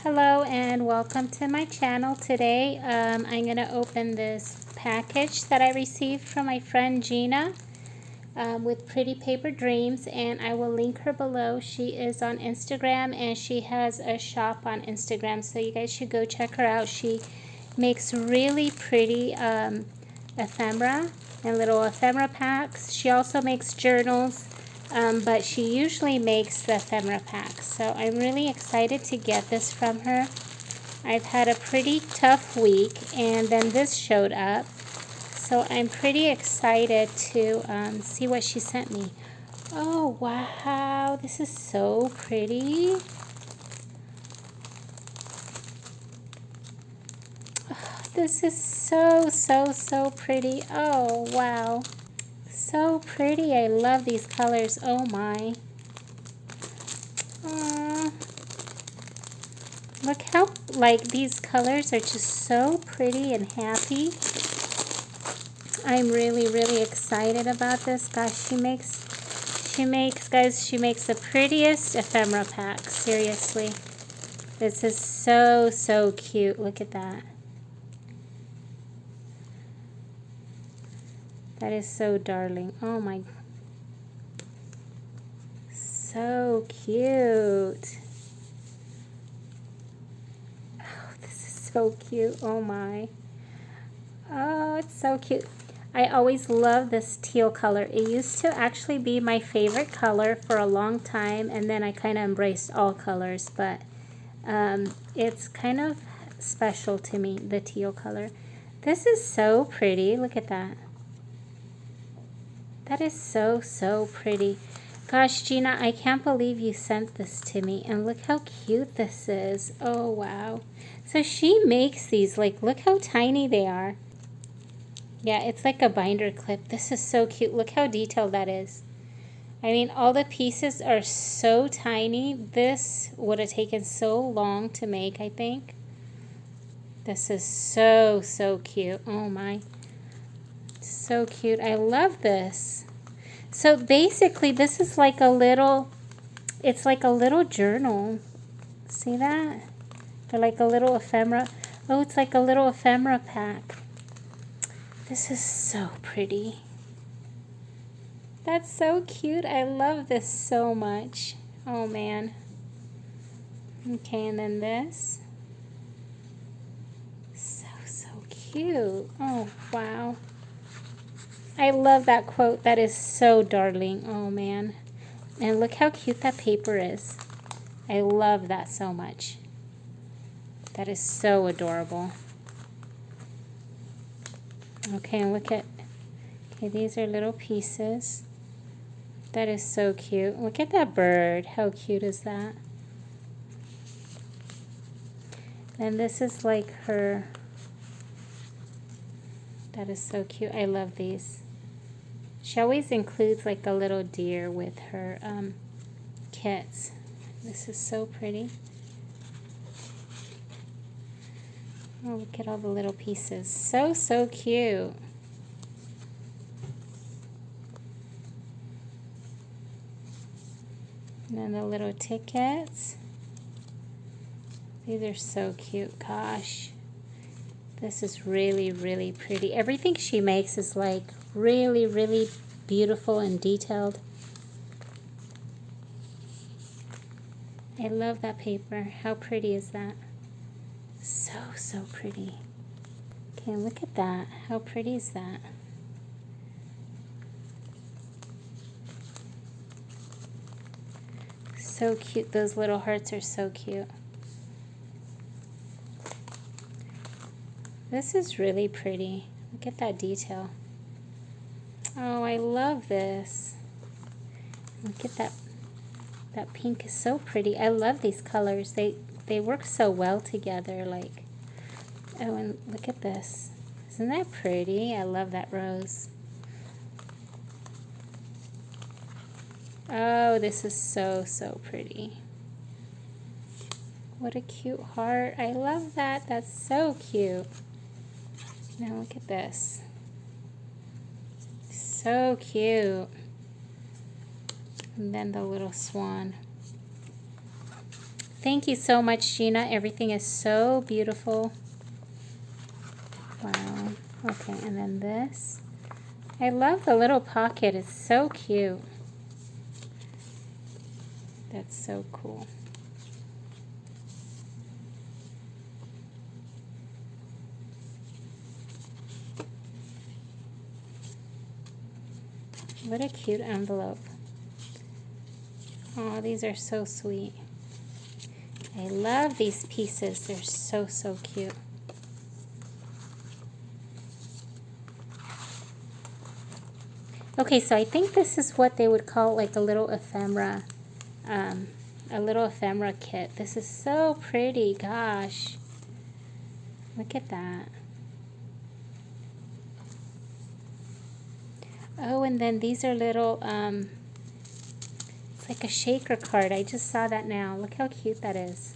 Hello and welcome to my channel. Today I'm going to open this package that I received from my friend Gina with Pretty Paper Dreams, and I will link her below. She is on Instagram and she has a shop on Instagram, so you guys should go check her out. She makes really pretty ephemera and little ephemera packs. She also makes journals. But she usually makes the ephemera packs. So I'm really excited to get this from her. I've had a pretty tough week and then this showed up. So I'm pretty excited to see what she sent me. Oh wow, this is so pretty. Oh, this is so pretty. Oh wow. So pretty. I love these colors. Oh my. Aww. Look how these colors are just so pretty and happy. I'm really excited about this. Gosh, she makes the prettiest ephemera packs. Seriously. This is so cute. Look at that. That is so darling. Oh my. So cute. Oh, this is so cute. Oh my. Oh, it's so cute. I always love this teal color. It used to actually be my favorite color for a long time, and then I kind of embraced all colors, but it's kind of special to me, the teal color. This is so pretty. Look at that. That is so pretty. Gosh, Gina, I can't believe you sent this to me. And look how cute this is. Oh, wow. So she makes these. Like, look how tiny they are. Yeah, it's like a binder clip. This is so cute. Look how detailed that is. I mean, all the pieces are so tiny. This would have taken so long to make, I think. This is so cute. Oh, my. So cute. I love this. So basically this is like a little, it's like a little journal. See that? They're like a little ephemera. Oh, it's like a little ephemera pack. This is so pretty. That's so cute. I love this so much. Oh man. Okay, and then this. So cute. Oh, wow. I love that quote. That is so darling. Oh, man. And look how cute that paper is. I love that so much. That is so adorable. Okay, and look at... Okay, these are little pieces. That is so cute. Look at that bird. How cute is that? And this is like her... That is so cute. I love these. She always includes like a little deer with her kits. This is so pretty. Oh, look at all the little pieces. So cute. And then the little tickets. These are so cute. Gosh. This is really pretty. Everything she makes is like really beautiful and detailed. I love that paper. How pretty is that? So pretty. Okay, look at that. How pretty is that? So cute. Those little hearts are so cute. This is really pretty. Look at that detail. Oh, I love this. Look at that. That pink is so pretty. I love these colors. They work so well together. Like, oh, and look at this. Isn't that pretty? I love that rose. Oh, this is so pretty. What a cute heart. I love that. That's so cute. Now look at this. So cute. And then the little swan. Thank you so much, Gina. Everything is so beautiful. Wow. Okay, and then this. I love the little pocket. It's so cute. That's so cool. What a cute envelope. Oh, these are so sweet. I love these pieces. They're so, so cute. Okay, so I think this is what they would call like a little ephemera kit. This is so pretty. Gosh. Look at that. Oh, and then these are little, it's like a shaker card. I just saw that now. Look how cute that is.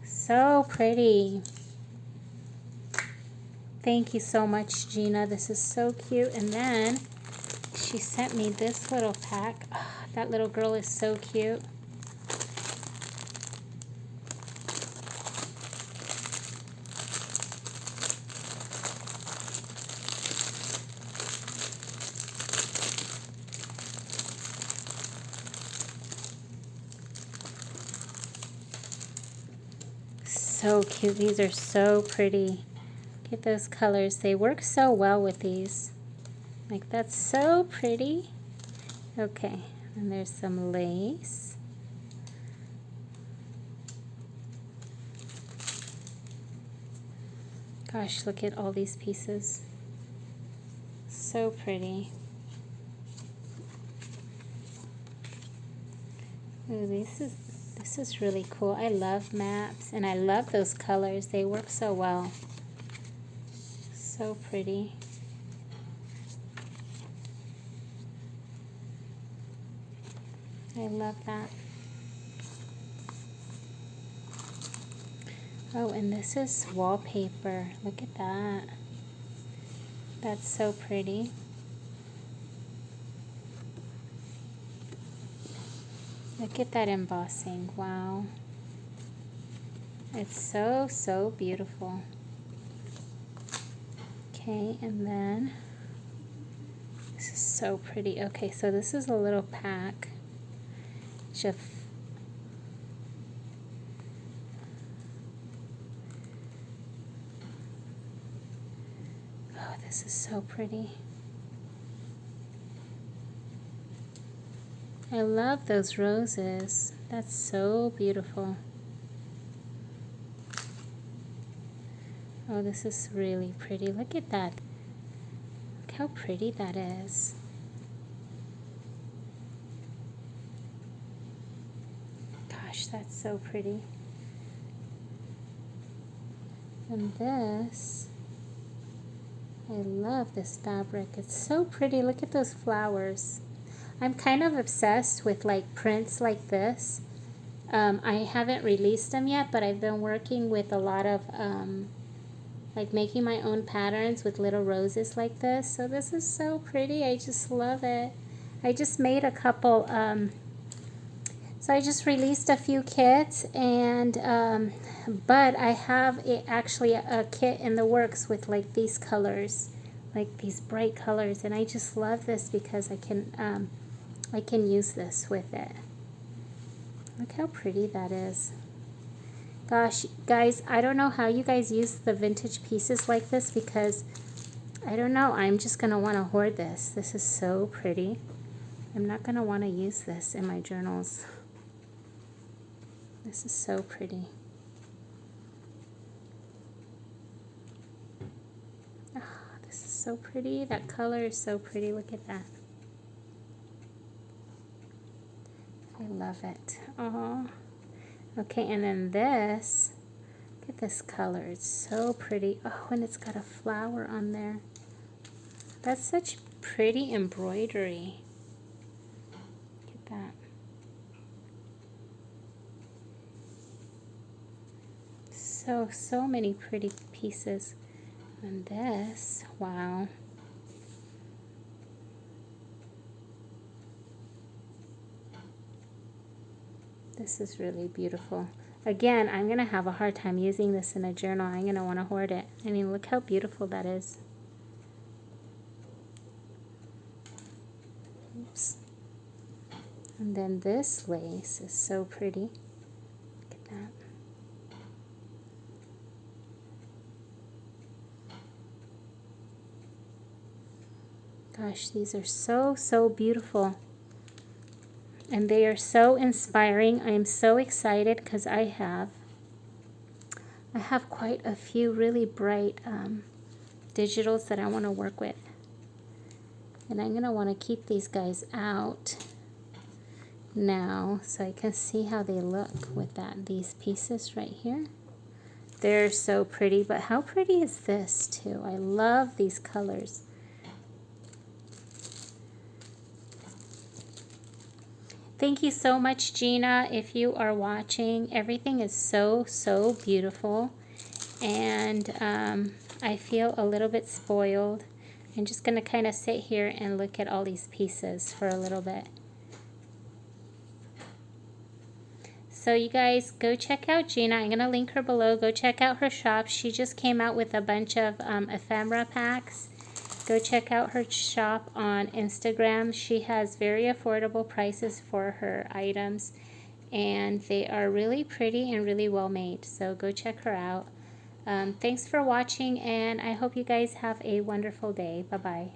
So pretty. Thank you so much, Gina. This is so cute. And then she sent me this little pack. Oh, that little girl is so cute. So cute. These are so pretty. Look at those colors. They work so well with these. Like, that's so pretty. Okay, and there's some lace. Gosh, look at all these pieces. So pretty. Ooh, this is really cool. I love maps, and I love those colors. They work so well. So pretty. I love that. Oh, and this is wallpaper. Look at that. That's so pretty. Look at that embossing. Wow. It's so, so beautiful. Okay, and then this is so pretty. Okay, so this is a little pack. Oh, this is so pretty. I love those roses. That's so beautiful. Oh, this is really pretty. Look at that. Look how pretty that is. Gosh, that's so pretty. And this, I love this fabric. It's so pretty. Look at those flowers. I'm kind of obsessed with like prints like this. I haven't released them yet, but I've been working with a lot of like making my own patterns with little roses like this. So this is so pretty. I just love it. I just made a couple, so I just released a few kits, and but I have actually a kit in the works with like these colors, like these bright colors, and I just love this because I can use this with it. Look how pretty that is. Gosh, guys, I don't know how you guys use the vintage pieces like this, because I don't know, I'm just going to want to hoard this. This is so pretty. I'm not going to want to use this in my journals. This is so pretty. Oh, this is so pretty. That color is so pretty. Look at that. I love it. Oh, okay, and then this, look at this color. It's so pretty. Oh, and it's got a flower on there. That's such pretty embroidery. Look at that. So many pretty pieces. And this, wow. This is really beautiful. Again, I'm going to have a hard time using this in a journal. I'm going to want to hoard it. I mean, look how beautiful that is. Oops. And then this lace is so pretty. Look at that. Gosh, these are so, so beautiful. And they are so inspiring. I am so excited because I have quite a few really bright digitals that I want to work with. And I'm going to want to keep these guys out now so I can see how they look with these pieces right here. They're so pretty, but how pretty is this too? I love these colors. Thank you so much, Gina, if you are watching. Everything is so, so beautiful. And I feel a little bit spoiled. I'm just going to kind of sit here and look at all these pieces for a little bit. So you guys, go check out Gina. I'm going to link her below. Go check out her shop. She just came out with a bunch of ephemera packs. Go check out her shop on Instagram. She has very affordable prices for her items, and they are really pretty and really well made. So go check her out. Thanks for watching, and I hope you guys have a wonderful day. Bye-bye.